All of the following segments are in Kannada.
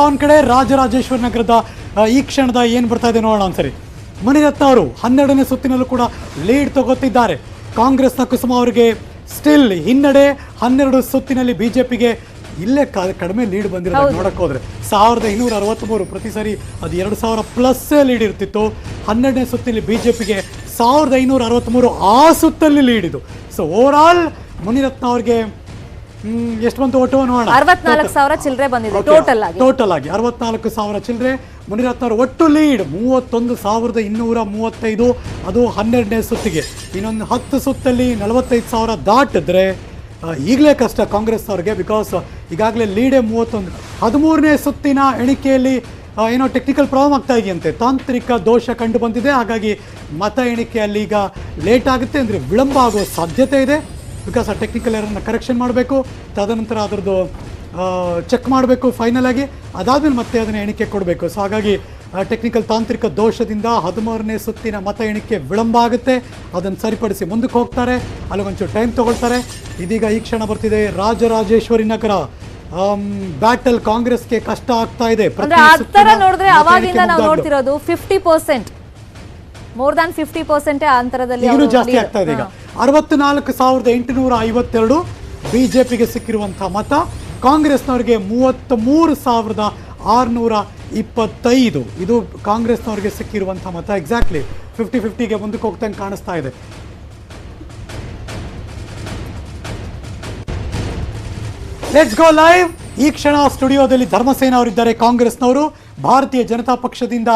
ಒಂದ್ ಕಡೆ ರಾಜರಾಜೇಶ್ವರಿ ನಗರದ ಈ ಕ್ಷಣದ ಏನು ಬರ್ತಾ ಇದೆ ನೋಡೋಣ ಒಂದ್ಸರಿ. ಮುನಿರತ್ನ ಅವರು 12ನೇ ಸುತ್ತಿನಲ್ಲೂ ಕೂಡ ಲೀಡ್ ತಗೋತಿದ್ದಾರೆ. ಕಾಂಗ್ರೆಸ್ನ ಕುಸುಮ ಅವರಿಗೆ ಸ್ಟಿಲ್ ಹಿನ್ನಡೆ. 12 ಸುತ್ತಿನಲ್ಲಿ ಬಿಜೆಪಿಗೆ ಇಲ್ಲೇ ಕಡಿಮೆ ಲೀಡ್ ಬಂದಿರೋದು ನೋಡಕ್ ಹೋದ್ರೆ 1563 ಪ್ರತಿ ಸರಿ ಅದು 2000 ಪ್ಲಸ್ ಲೀಡ್ ಇರ್ತಿತ್ತು. 12ನೇ ಸುತ್ತಿನಲ್ಲಿ ಬಿಜೆಪಿಗೆ 1563 ಆ ಸುತ್ತಲ್ಲಿ ಲೀಡ್ ಇದು. ಸೊ ಓವರ್ ಆಲ್ ಮುನಿರತ್ನ ಅವ್ರಿಗೆ ಎಷ್ಟು ಬಂತು ಒಟ್ಟು ನೋಡೋಣ. 64,000 ಚಿಲ್ಲರೆ ಬಂದಿದೆ ಟೋಟಲ್ ಆಗಿ 64,000 ಚಿಲ್ಲರೆ. ಮುನಿರತ್ನ ಅವರು ಒಟ್ಟು ಲೀಡ್ 31,235, ಅದು 12ನೇ ಸುತ್ತಿಗೆ. ಇನ್ನೊಂದು 10 ಸುತ್ತಲ್ಲಿ 45,000 ದಾಟಿದ್ರೆ ಈಗಲೇ ಕಷ್ಟ ಕಾಂಗ್ರೆಸ್ ಅವ್ರಿಗೆ. ಬಿಕಾಸ್ ಈಗಾಗಲೇ ಲೀಡೇ 31. 13ನೇ ಸುತ್ತಿನ ಎಣಿಕೆಯಲ್ಲಿ ಏನೋ ಟೆಕ್ನಿಕಲ್ ಪ್ರಾಬ್ಲಮ್ ಆಗ್ತಾ ಇದೆಯಂತೆ, ತಾಂತ್ರಿಕ ದೋಷ ಕಂಡು ಬಂದಿದೆ. ಹಾಗಾಗಿ ಮತ ಎಣಿಕೆಯಲ್ಲಿ ಈಗ ಲೇಟ್ ಆಗುತ್ತೆ, ಅಂದರೆ ವಿಳಂಬ ಆಗುವ ಸಾಧ್ಯತೆ ಇದೆ. ಬಿಕಾಸ್ ಆ ಟೆಕ್ನಿಕಲ್ ಎರನ್ನು ಕರೆಕ್ಷನ್ ಮಾಡಬೇಕು, ತದನಂತರ ಅದರದ್ದು ಚೆಕ್ ಮಾಡಬೇಕು ಫೈನಲ್ ಆಗಿ, ಅದಾದಮೇಲೆ ಮತ್ತೆ ಅದನ್ನು ಎಣಿಕೆ ಕೊಡಬೇಕು. ಸೊ ಹಾಗಾಗಿ ಟೆಕ್ನಿಕಲ್ ತಾಂತ್ರಿಕ ದೋಷದಿಂದ 13ನೇ ಸುತ್ತಿನ ಮತ ಎಣಿಕೆ ವಿಳಂಬ ಆಗುತ್ತೆ. ಅದನ್ನು ಸರಿಪಡಿಸಿ ಮುಂದಕ್ಕೆ ಹೋಗ್ತಾರೆ, ಅಲ್ಲಿಗೊಂಚೂರು ಟೈಮ್ ತಗೊಳ್ತಾರೆ. ಇದೀಗ ಈ ಕ್ಷಣ ಬರ್ತಿದೆ ರಾಜರಾಜೇಶ್ವರಿ ನಗರ ಬ್ಯಾಟಲ್. ಕಾಂಗ್ರೆಸ್ಗೆ ಕಷ್ಟ ಆಗ್ತಾ ಇದೆ. ನೋಡಿದ್ರೆ ಅವಾಗಿಂದ ನಾವು ನೋಡ್ತಿರೋದು 50%, ಮೋರ್ ದ್ಯಾನ್ 50% ಅಂತರದಲ್ಲಿ ಇನ್ನೂ ಜಾಸ್ತಿ ಆಗ್ತಾ ಇದೆ. ಈಗ 64,852 ಬಿಜೆಪಿಗೆ ಸಿಕ್ಕಿರುವಂತಹ ಮತ, ಕಾಂಗ್ರೆಸ್ನವರಿಗೆ 33,625 ಇದು ಕಾಂಗ್ರೆಸ್ನವರಿಗೆ ಸಿಕ್ಕಿರುವಂತಹ ಮತ. ಎಕ್ಸಾಕ್ಟ್ಲಿ 50-50ಗೆ ಮುಂದಕ್ಕೆ ಹೋಗ್ತಂಗೆ ಕಾಣಿಸ್ತಾ ಇದೆ. Let's go live. ಈ ಕ್ಷಣ ಸ್ಟುಡಿಯೋದಲ್ಲಿ ಧರ್ಮಸೇನ ಅವರಿದ್ದಾರೆ, ಕಾಂಗ್ರೆಸ್ನವರು. ಭಾರತೀಯ ಜನತಾ ಪಕ್ಷದಿಂದ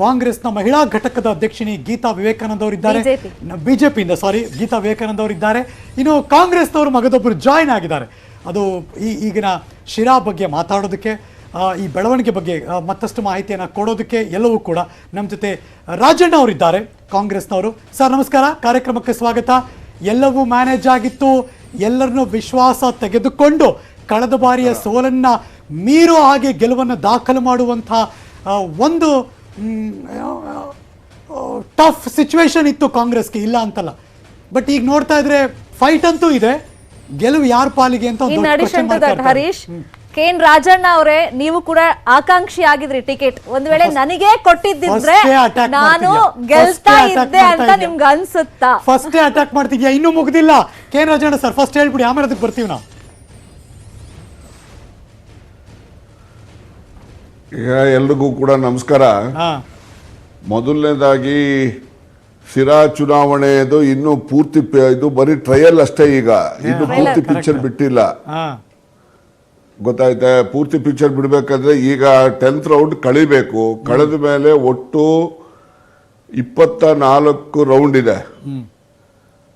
ಕಾಂಗ್ರೆಸ್ನ ಮಹಿಳಾ ಘಟಕದ ಅಧ್ಯಕ್ಷಿಣಿ ಗೀತಾ ವಿವೇಕಾನಂದ ಅವರಿದ್ದಾರೆ, ಬಿಜೆಪಿಯಿಂದ ಗೀತಾ ವಿವೇಕಾನಂದ ಅವರಿದ್ದಾರೆ. ಇನ್ನು ಕಾಂಗ್ರೆಸ್ನವರು ಮಗದೊಬ್ಬರು ಜಾಯ್ನ್ ಆಗಿದ್ದಾರೆ. ಅದು ಈಗಿನ ಶಿರಾ ಬಗ್ಗೆ ಮಾತಾಡೋದಕ್ಕೆ, ಈ ಬೆಳವಣಿಗೆ ಬಗ್ಗೆ ಮತ್ತಷ್ಟು ಮಾಹಿತಿಯನ್ನು ಕೊಡೋದಕ್ಕೆ ಎಲ್ಲವೂ ಕೂಡ ನಮ್ಮ ಜೊತೆ ರಾಜಣ್ಣ ಅವರಿದ್ದಾರೆ, ಕಾಂಗ್ರೆಸ್ನವರು. ಸರ್ ನಮಸ್ಕಾರ, ಕಾರ್ಯಕ್ರಮಕ್ಕೆ ಸ್ವಾಗತ. ಎಲ್ಲವೂ ಮ್ಯಾನೇಜ್ ಆಗಿತ್ತು, ಎಲ್ಲರನ್ನೂ ವಿಶ್ವಾಸ ತೆಗೆದುಕೊಂಡು ಕಳೆದ ಬಾರಿಯ ಸೋಲನ್ನು ಮೀರೋ ಹಾಗೆ ಗೆಲುವನ್ನು ದಾಖಲು ಮಾಡುವಂಥ ಒಂದು ಟಫ್ ಸಿಚುವೇಶನ್ ಇತ್ತು ಕಾಂಗ್ರೆಸ್ಗೆ, ಇಲ್ಲ ಅಂತಲ್ಲ. ಬಟ್ ಈಗ ನೋಡ್ತಾ ಇದ್ರೆ ಫೈಟ್ ಅಂತೂ ಇದೆ, ಗೆಲುವು ಯಾರ ಪಾಲಿಗೆ ಅಂತ. ಹರೀಶ್, ಕೇನ್ ರಾಜಣ್ಣ ಅವರೇ, ನೀವು ಕೂಡ ಆಕಾಂಕ್ಷಿ ಆಗಿದ್ರಿ ಟಿಕೆಟ್. ಒಂದ್ ವೇಳೆ ನನಗೆ ಕೊಟ್ಟಿದ್ದಿದ್ರೆ ನಾನು ಗೆಲ್ತಾ ಇದ್ದೆ ಅಂತ ನಿಮ್ಗೆ ಅನ್ಸುತ್ತಾ? ಫಸ್ಟ್ ಅಟ್ಯಾಕ್ ಮಾಡ್ತಿದ್ಯಾ? ಇನ್ನೂ ಮುಗ್ದಿಲ್ಲ. ಕೇನ್ ರಾಜಣ್ಣ ಸರ್ ಫಸ್ಟ್ ಹೇಳ್ಬಿಡಿ, ಆಮೇಲೆ ಅದಕ್ಕೆ ಬರ್ತೀವಿ ನಾವು. ಎಲ್ರಿಗೂ ಕೂಡ ನಮಸ್ಕಾರ. ಮೊದಲನೇದಾಗಿ ಸಿರಾ ಚುನಾವಣೆದು ಇನ್ನು ಪೂರ್ತಿ ಇದು ಬರೀ ಟ್ರಯಲ್ ಅಷ್ಟೇ, ಈಗ ಇನ್ನು ಪೂರ್ತಿ ಪಿಕ್ಚರ್ ಬಿಟ್ಟಿಲ್ಲ, ಗೊತ್ತಾಯ್ತಾ? ಪೂರ್ತಿ ಪಿಕ್ಚರ್ ಬಿಡ್ಬೇಕಾದ್ರೆ ಈಗ 10th ರೌಂಡ್ ಕಳಿಬೇಕು. ಕಳೆದ ಮೇಲೆ ಒಟ್ಟು 24 ರೌಂಡ್ ಇದೆ.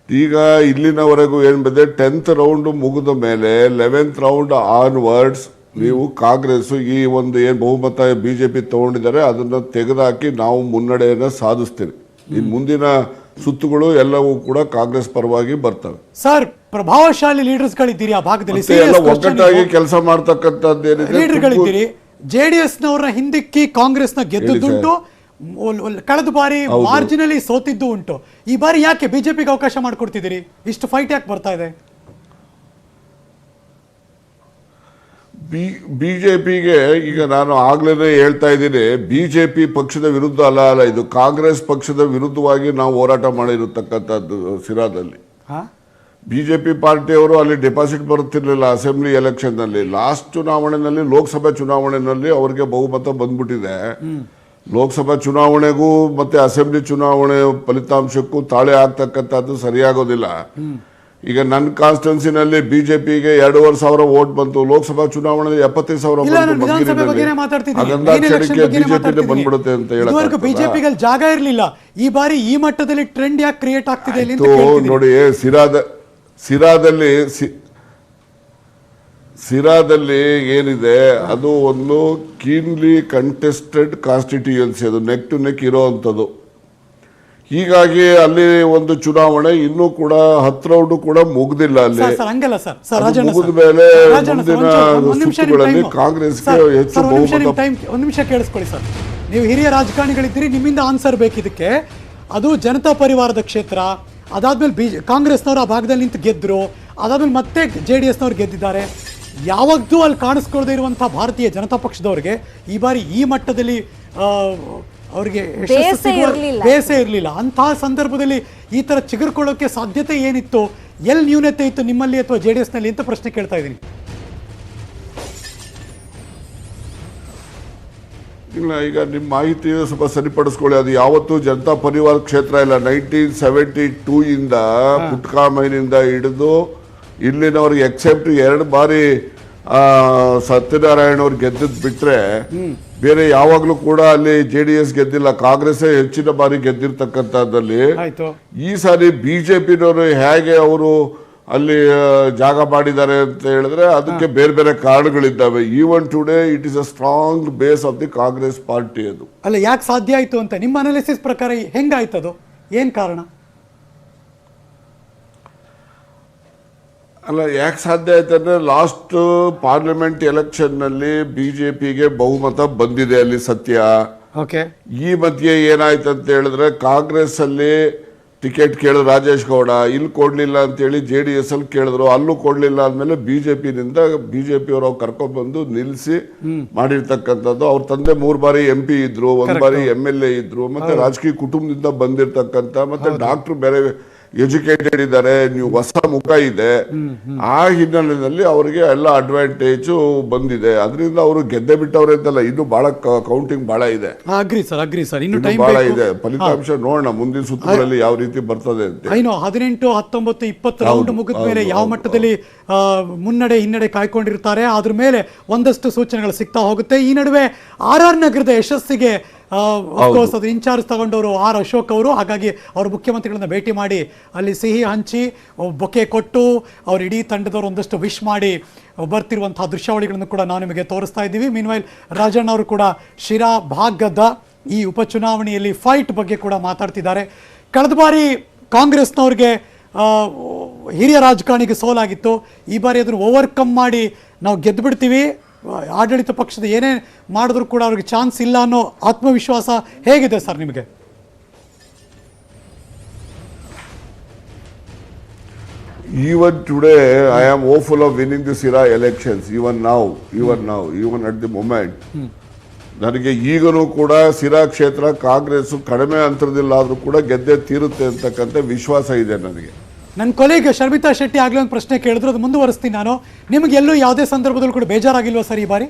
ಈಗ ಇಲ್ಲಿನವರೆಗೂ ಏನ್ ಬಂದಿದೆ, 10th ರೌಂಡ್ ಮುಗಿದ ಮೇಲೆ 11th ರೌಂಡ್ ಆನ್ವರ್ಡ್ಸ್ ನೀವು ಕಾಂಗ್ರೆಸ್ ಈ ಒಂದು ಏನ್ ಬಹುಮತ ಬಿಜೆಪಿ ತಗೊಂಡಿದ್ದಾರೆ ಅದನ್ನ ತೆಗೆದುಹಾಕಿ ನಾವು ಮುನ್ನಡೆಯನ್ನ ಸಾಧಿಸ್ತೀವಿ. ಇನ್ನು ಮುಂದಿನ ಸುತ್ತುಗಳು ಎಲ್ಲವೂ ಕೂಡ ಕಾಂಗ್ರೆಸ್ ಪರವಾಗಿ ಬರ್ತವೆ. ಸರ್, ಪ್ರಭಾವಶಾಲಿ ಲೀಡರ್ಸ್ ಗಳಿದ್ದೀರಿ ಆ ಭಾಗದಲ್ಲಿ, ಒಗ್ಗಟ್ಟಾಗಿ ಕೆಲಸ ಮಾಡ್ತಕ್ಕಂಥದ್ದೇನಿದೆ. JDS ನವರ ಹಿಂದಿಕ್ಕಿ ಕಾಂಗ್ರೆಸ್ನ ಗೆದ್ದುದುಂಟು, ಕಳೆದ ಬಾರಿ ಮಾರ್ಜಿನಲಿ ಸೋತಿದ್ದು ಉಂಟು. ಈ ಬಾರಿ ಯಾಕೆ ಬಿಜೆಪಿಗೆ ಅವಕಾಶ ಮಾಡಿಕೊಡ್ತಿದ್ದೀರಿ? ಇಷ್ಟು ಫೈಟ್ ಯಾಕೆ ಬರ್ತಾ ಇದೆ? ಬಿಜೆಪಿಗೆ ಈಗ ನಾನು ಆಗ್ಲೇ ಹೇಳ್ತಾ ಇದ್ದೀನಿ, ಬಿಜೆಪಿ ಪಕ್ಷದ ವಿರುದ್ಧ ಅಲ್ಲ, ಇದು ಕಾಂಗ್ರೆಸ್ ಪಕ್ಷದ ವಿರುದ್ಧವಾಗಿ ನಾವು ಹೋರಾಟ ಮಾಡಿರತಕ್ಕಂಥದ್ದು. ಸಿರಾದಲ್ಲಿ ಬಿಜೆಪಿ ಪಾರ್ಟಿಯವರು ಅಲ್ಲಿ ಡೆಪಾಸಿಟ್ ಬರುತ್ತಿರಲಿಲ್ಲ ಅಸೆಂಬ್ಲಿ ಎಲೆಕ್ಷನ್ ನಲ್ಲಿ. ಲಾಸ್ಟ್ ಚುನಾವಣೆಯಲ್ಲಿ, ಲೋಕಸಭಾ ಚುನಾವಣೆಯಲ್ಲಿ ಅವರಿಗೆ ಬಹುಮತ ಬಂದ್ಬಿಟ್ಟಿದೆ. ಲೋಕಸಭಾ ಚುನಾವಣೆಗೂ ಮತ್ತೆ ಅಸೆಂಬ್ಲಿ ಚುನಾವಣೆ ಫಲಿತಾಂಶಕ್ಕೂ ತಾಳೆ ಆಗ್ತಕ್ಕಂಥದ್ದು ಸರಿಯಾಗೋದಿಲ್ಲ. ಈಗ ನನ್ನ ಕಾನ್ಸ್ಟಿಟ್ಯೂನ್ಸಿನಲ್ಲಿ ಬಿಜೆಪಿಗೆ 2,500 ವೋಟ್ ಬಂತು. ಲೋಕಸಭಾ ಚುನಾವಣೆ 75,000 ಬಂದ್ಬಿಡುತ್ತೆ ಅಂತ ಹೇಳಕ್ ಬಿಜೆಪಿಗೆ ಜಾಗ ಇರಲಿಲ್ಲ. ಈ ಬಾರಿ ಈ ಮಟ್ಟದಲ್ಲಿ ಟ್ರೆಂಡ್ ಯಾಕೆ ಕ್ರಿಯೇಟ್ ಆಗ್ತಿದೆ ನೋಡಿ. ಸಿರಾದಲ್ಲಿ ಏನಿದೆ, ಅದು ಒಂದು ಕೀನ್ಲಿ ಕಂಟೆಸ್ಟೆಡ್ ಕಾನ್ಸ್ಟಿಟ್ಯೂಯನ್ಸಿ, ಅದು ನೆಕ್ ಟು ನೆಕ್ ಇರೋ ಅಂಥದ್ದು. ಹೀಗಾಗಿ ಅಲ್ಲಿ ಒಂದು ಚುನಾವಣೆ ಇನ್ನೂ ಕೂಡ 10 ರೌಂಡ್ ಕೂಡ ಮುಗ್ದಿಲ್ಲ. ಅಲ್ಲಿ ಮುಗಿದ ಮೇಲೆ ಮುಂದಿನ ಸುತ್ತುಗಳಲ್ಲಿ ಕಾಂಗ್ರೆಸ್ಗೆ ಹೆಚ್ಚು ಬಹುಮತ. ಒಂದು ನಿಮಿಷ ಕೇಳಿಸ್ಕೊಳ್ಳಿ ಸರ್, ನೀವು ಹಿರಿಯ ರಾಜಕಾರಣಿಗಳಿದ್ದೀರಿ, ನಿಮ್ಮಿಂದ ಆನ್ಸರ್ ಬೇಕಿದಕ್ಕೆ. ಅದು ಜನತಾ ಪರಿವಾರದ ಕ್ಷೇತ್ರ, ಅದಾದ್ಮೇಲೆ ಕಾಂಗ್ರೆಸ್ನವರು ಆ ಭಾಗದಲ್ಲಿ ನಿಂತು ಗೆದ್ದರು, ಅದಾದ್ಮೇಲೆ ಮತ್ತೆ JDS ನವರು ಗೆದ್ದಿದ್ದಾರೆ. ಯಾವಾಗಲೂ ಅಲ್ಲಿ ಕಾಣಿಸ್ಕೊಳ್ದೇ ಇರುವಂತಹ ಭಾರತೀಯ ಜನತಾ ಪಕ್ಷದವ್ರಿಗೆ ಈ ಬಾರಿ ಈ ಮಟ್ಟದಲ್ಲಿ ಅವರಿಗೆ ಬೇಸೇ ಇರಲಿಲ್ಲ. ಅಂತಹ ಸಂದರ್ಭದಲ್ಲಿ ಈ ತರ ಚಿಗುರ್ಕೊಳ್ಳೋಕೆ ಸಾಧ್ಯತೆ ಏನಿತ್ತು, ಎಲ್ಲಿ ನ್ಯೂನತೆ ಇತ್ತು ನಿಮ್ಮಲ್ಲಿ ಅಥವಾ JDS ನಲ್ಲಿ ಅಂತ ಪ್ರಶ್ನೆ ಕೇಳ್ತಾ ಇದ್ದೀನಿ. ಇಲ್ಲ, ಈಗ ನಿಮ್ಮ ಮಾಹಿತಿ ಸ್ವಲ್ಪ ಸರಿಪಡಿಸ್ಕೊಳ್ಳಿ. ಅದು ಯಾವತ್ತೂ ಜನತಾ ಪರಿವಾರ ಕ್ಷೇತ್ರ ಇಲ್ಲ. 1972 ಇಂದ ಪುಟ್ಕಾಮೈನಿಂದ ಹಿಡಿದು ಇಲ್ಲಿನವ್ರಿಗೆ ಎಕ್ಸೆಪ್ಟ್ 2 ಬಾರಿ ಸತ್ಯನಾರಾಯಣ ಅವ್ರು ಗೆದ್ದದ್ ಬಿಟ್ರೆ ಬೇರೆ ಯಾವಾಗ್ಲೂ ಕೂಡ ಅಲ್ಲಿ JDS ಗೆದ್ದಿಲ್ಲ. ಕಾಂಗ್ರೆಸ್ ಹೆಚ್ಚಿನ ಬಾರಿ ಗೆದ್ದಿರ್ತಕ್ಕಂಥದ್ದಲ್ಲಿ ಈ ಸಾರಿ ಬಿಜೆಪಿನವರು ಹೇಗೆ ಅವರು ಅಲ್ಲಿ ಜಾಗ ಮಾಡಿದ್ದಾರೆ ಅಂತ ಹೇಳಿದ್ರೆ ಅದಕ್ಕೆ ಬೇರೆ ಬೇರೆ ಕಾರಣಗಳಿದ್ದಾವೆ. Even today it is a strong base of the Congress party. ಅದು ಅಲ್ಲ, ಯಾಕೆ ಸಾಧ್ಯ ಆಯ್ತು ಅಂತ ನಿಮ್ಮ ಅನಾಲಿಸಿಸ್ ಪ್ರಕಾರ ಹೆಂಗಾಯ್ತದು, ಏನ್ ಕಾರಣ? ಅಲ್ಲ, ಯಾಕೆ ಸಾಧ್ಯ ಆಯ್ತಂದ್ರೆ ಲಾಸ್ಟ್ ಪಾರ್ಲಿಮೆಂಟ್ ಎಲೆಕ್ಷನ್ ನಲ್ಲಿ ಬಿಜೆಪಿಗೆ ಬಹುಮತ ಬಂದಿದೆ ಅಲ್ಲಿ, ಸತ್ಯ. ಈ ಮಧ್ಯೆ ಏನಾಯ್ತು ಅಂತ ಹೇಳಿದ್ರೆ ಕಾಂಗ್ರೆಸ್ ಅಲ್ಲಿ ಟಿಕೆಟ್ ಕೇಳಿದ್ರು ರಾಜೇಶ್ ಗೌಡ, ಇಲ್ಲಿ ಕೊಡ್ಲಿಲ್ಲ ಅಂತೇಳಿ JDS ಅಲ್ಲಿ ಕೇಳಿದ್ರು, ಅಲ್ಲೂ ಕೊಡ್ಲಿಲ್ಲ ಅಂದ್ಮೇಲೆ ಬಿಜೆಪಿ ಅವರು ಕರ್ಕೊಂಡ್ಬಂದು ನಿಲ್ಲಿಸಿ ಮಾಡಿರ್ತಕ್ಕಂಥದ್ದು. ಅವ್ರ ತಂದೆ 3 ಬಾರಿ MP ಇದ್ರು, 1 ಬಾರಿ MLA ಇದ್ರು, ಮತ್ತೆ ರಾಜಕೀಯ ಕುಟುಂಬದಿಂದ ಬಂದಿರತಕ್ಕಂಥ, ಮತ್ತೆ ಡಾಕ್ಟರ್ ಬೇರೆ ಎಜುಕೇಟೆಡ್ ಇದ್ದಾರೆ, ನೀವು ಹೊಸ ಮುಖ ಇದೆ. ಆ ಹಿನ್ನೆಲೆಯಲ್ಲಿ ಅವರಿಗೆ ಎಲ್ಲ ಅಡ್ವಾಂಟೇಜ್ ಬಂದಿದೆ. ಅದರಿಂದ ಅವರು ಗೆದ್ದೆ ಬಿಟ್ಟವ್ರೆ ಅಂತಲ್ಲ, ಇನ್ನು ಬಹಳ ಕೌಂಟಿಂಗ್ ಬಹಳ ಇದೆ. ಇನ್ನು ಬಹಳ ಇದೆ. ಫಲಿತಾಂಶ ನೋಡೋಣ ಮುಂದಿನ ಸುತ್ತುಗಳಲ್ಲಿ ಯಾವ ರೀತಿ ಬರ್ತದೆ ಅಂತ. 18, 19, 20 ರೌಂಡ್ ಮುಗಿದ ಮೇಲೆ ಯಾವ ಮಟ್ಟದಲ್ಲಿ ಮುನ್ನಡೆ ಹಿನ್ನಡೆ ಕಾಯ್ಕೊಂಡಿರ್ತಾರೆ, ಅದ್ರ ಮೇಲೆ ಒಂದಷ್ಟು ಸೂಚನೆಗಳು ಸಿಗ್ತಾ ಹೋಗುತ್ತೆ. ಈ ನಡುವೆ RR ನಗರದ ಯಶಸ್ಸಿಗೆ ಅಫ್ಕೋರ್ಸ್ ಅದು ಇನ್ಚಾರ್ಜ್ ತಗೊಂಡವರು R ಅಶೋಕ್ ಅವರು. ಹಾಗಾಗಿ ಅವರು ಮುಖ್ಯಮಂತ್ರಿಗಳನ್ನ ಭೇಟಿ ಮಾಡಿ ಅಲ್ಲಿ ಸಿಹಿ ಹಂಚಿ ಬೊಕ್ಕೆ ಕೊಟ್ಟು ಅವ್ರ ಇಡೀ ತಂಡದವರು ಒಂದಷ್ಟು ವಿಶ್ ಮಾಡಿ ಬರ್ತಿರುವಂತಹ ದೃಶ್ಯಾವಳಿಗಳನ್ನು ಕೂಡ ನಾವು ನಿಮಗೆ ತೋರಿಸ್ತಾ ಇದ್ದೀವಿ. ಮೀನ್ವೈಲ್ ರಾಜಣ್ಣ ಅವರು ಕೂಡ ಶಿರಾ ಭಾಗದ ಈ ಉಪಚುನಾವಣೆಯಲ್ಲಿ ಫೈಟ್ ಬಗ್ಗೆ ಕೂಡ ಮಾತಾಡ್ತಿದ್ದಾರೆ. ಕಳೆದ ಬಾರಿ ಕಾಂಗ್ರೆಸ್ನವ್ರಿಗೆ ಹಿರಿಯ ರಾಜಕಾರಣಿಗೆ ಸೋಲಾಗಿತ್ತು, ಈ ಬಾರಿ ಅದನ್ನು ಓವರ್ಕಮ್ ಮಾಡಿ ನಾವು ಗೆದ್ದು ಬಿಡ್ತೀವಿ, ಆಡಳಿತ ಪಕ್ಷದ ಏನೇ ಮಾಡಿದ್ರು ಕೂಡ ಅವ್ರಿಗೆ ಚಾನ್ಸ್ ಇಲ್ಲ ಅನ್ನೋ ಆತ್ಮವಿಶ್ವಾಸ ಹೇಗಿದೆ ಸರ್ ನಿಮಗೆ? Even today, I am hopeful of winning the Sira elections. Even at the moment. ನನಗೆ ಈಗಲೂ ಕೂಡ ಸಿರಾ ಕ್ಷೇತ್ರ ಕಾಂಗ್ರೆಸ್ ಕಡಿಮೆ ಅಂತರದಿಲ್ಲ ಆದ್ರೂ ಕೂಡ ಗೆದ್ದೆ ತೀರುತ್ತೆ ಅಂತಕ್ಕಂಥ ವಿಶ್ವಾಸ ಇದೆ ನನಗೆ. ನನ್ನ ಕೊಲೆಗ್ ಶರ್ಮಿತಾ ಶೆಟ್ಟಿ ಆಗ್ಲೇ ಒಂದು ಪ್ರಶ್ನೆ ಕೇಳಿದ್ರು, ಅದು ಮುಂದುವರಿಸ್ತೀನಿ ನಾನು. ನಿಮ್ಗೆ ಎಲ್ಲೂ ಯಾವುದೇ ಸಂದರ್ಭದಲ್ಲೂ ಕೂಡ ಬೇಜಾರಾಗಿಲ್ವಾ ಸರ್ ಈ ಬಾರಿ?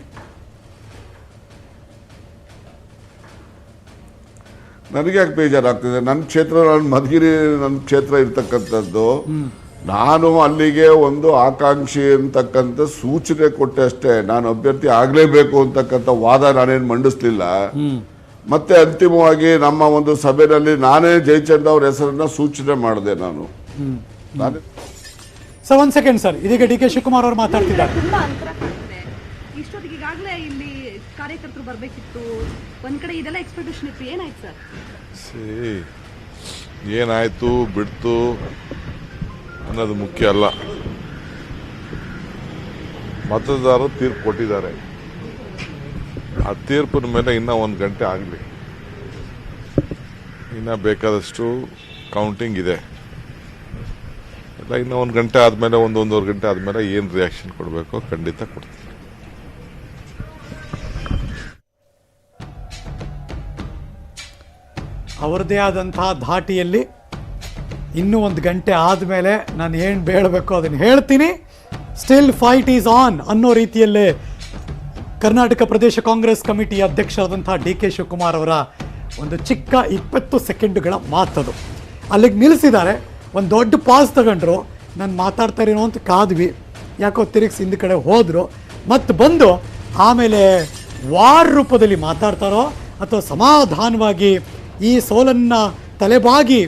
ನನಗೆ ಯಾಕೆ ಬೇಜಾರಾಗ್ತಿದೆ? ನನ್ನ ಕ್ಷೇತ್ರ, ಮಧುಗಿರಿ ನನ್ನ ಕ್ಷೇತ್ರ ಇರ್ತಕ್ಕಂಥದ್ದು. ನಾನು ಅಲ್ಲಿಗೆ ಒಂದು ಆಕಾಂಕ್ಷಿ ಅಂತಕ್ಕಂಥ ಸೂಚನೆ ಕೊಟ್ಟೆ ಅಷ್ಟೇ. ನಾನು ಅಭ್ಯರ್ಥಿ ಆಗ್ಲೇಬೇಕು ಅಂತಕ್ಕಂಥ ವಾದ ನಾನೇನು ಮಂಡಿಸ್ಲಿಲ್ಲ. ಮತ್ತೆ ಅಂತಿಮವಾಗಿ ನಮ್ಮ ಒಂದು ಸಭೆಯಲ್ಲಿ ನಾನೇ ಜಯಚಂದ್ರ ಅವ್ರ ಹೆಸರನ್ನ ಸೂಚನೆ ಮಾಡಿದೆ. ನಾನು ಸರ್ ಒಂದು ಸೆಕೆಂಡ್ ಸರ್, ಇದೀಗ DK ಶಿವಕುಮಾರ್ ಅವರು ಮಾತಾಡ್ತಿದ್ದಾರೆ. ಇಷ್ಟೊತ್ತಿಗೆ ಈಗಾಗಲೇ ಇಲ್ಲಿ ಕಾರ್ಯಕರ್ತರು ಬರಬೇಕಿತ್ತು, ಒಂದ್ ಕಡೆ ಇದೆಲ್ಲ ಎಕ್ಸ್ಪೆಕ್ಟೇಷನ್ ಇತ್ತು, ಏನಾಯ್ತು ಸರ್? ಏನಾಯ್ತು ಬಿಡ್ತು ಅನ್ನೋದು ಮುಖ್ಯ ಅಲ್ಲ. ಮತದಾರರು ತೀರ್ಪು ಕೊಟ್ಟಿದ್ದಾರೆ. ಆ ತೀರ್ಪಿನ ಮೇಲೆ ಇನ್ನೂ 1 ಗಂಟೆ ಆಗಲಿ, ಇನ್ನ ಬೇಕಾದಷ್ಟು ಕೌಂಟಿಂಗ್ ಇದೆ. ಇಲ್ಲ, ಇನ್ನೂ 1 ಗಂಟೆ ಆದಮೇಲೆ, 1-1.5 ಗಂಟೆ ಆದಮೇಲೆ ಏನು ರಿಯಾಕ್ಷನ್ ಕೊಡಬೇಕು ಖಂಡಿತ ಕೊಡ್ತೀವಿ. ಅವರದೇ ಆದಂತಹ ಧಾಟಿಯಲ್ಲಿ ಇನ್ನೂ 1 ಗಂಟೆ ಆದಮೇಲೆ ನಾನು ಏನು ಹೇಳಬೇಕು ಅದನ್ನು ಹೇಳ್ತೀನಿ. ಸ್ಟಿಲ್ ಫೈಟ್ ಈಸ್ ಆನ್ ಅನ್ನೋ ರೀತಿಯಲ್ಲೇ ಕರ್ನಾಟಕ ಪ್ರದೇಶ ಕಾಂಗ್ರೆಸ್ ಕಮಿಟಿ ಅಧ್ಯಕ್ಷರಾದಂತಹ DK ಶಿವಕುಮಾರ್ ಅವರ ಒಂದು ಚಿಕ್ಕ 20 ಸೆಕೆಂಡುಗಳ ಮಾತದು. ಅಲ್ಲಿಗೆ ನಿಲ್ಲಿಸಿದ್ದಾರೆ, ಒಂದು ದೊಡ್ಡ ಪಾಸ್ ತಗೊಂಡ್ರು. ನಾನು ಮಾತಾಡ್ತಾ ಇರೋ ಅಂತ ಕಾದ್ವಿ, ಯಾಕೋ ತಿರುಗಿಸಿ ಹಿಂದ ಕಡೆ ಹೋದರು. ಮತ್ತು ಬಂದು ಆಮೇಲೆ ವಾರ್ ರೂಪದಲ್ಲಿ ಮಾತಾಡ್ತಾರೋ ಅಥವಾ ಸಮಾಧಾನವಾಗಿ ಈ ಸೋಲನ್ನು ತಲೆಬಾಗಿ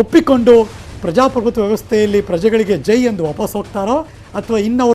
ಒಪ್ಪಿಕೊಂಡು ಪ್ರಜಾಪ್ರಭುತ್ವ ವ್ಯವಸ್ಥೆಯಲ್ಲಿ ಪ್ರಜೆಗಳಿಗೆ ಜೈ ಎಂದು ವಾಪಸ್ ಹೋಗ್ತಾರೋ ಅಥವಾ ಇನ್ನವರು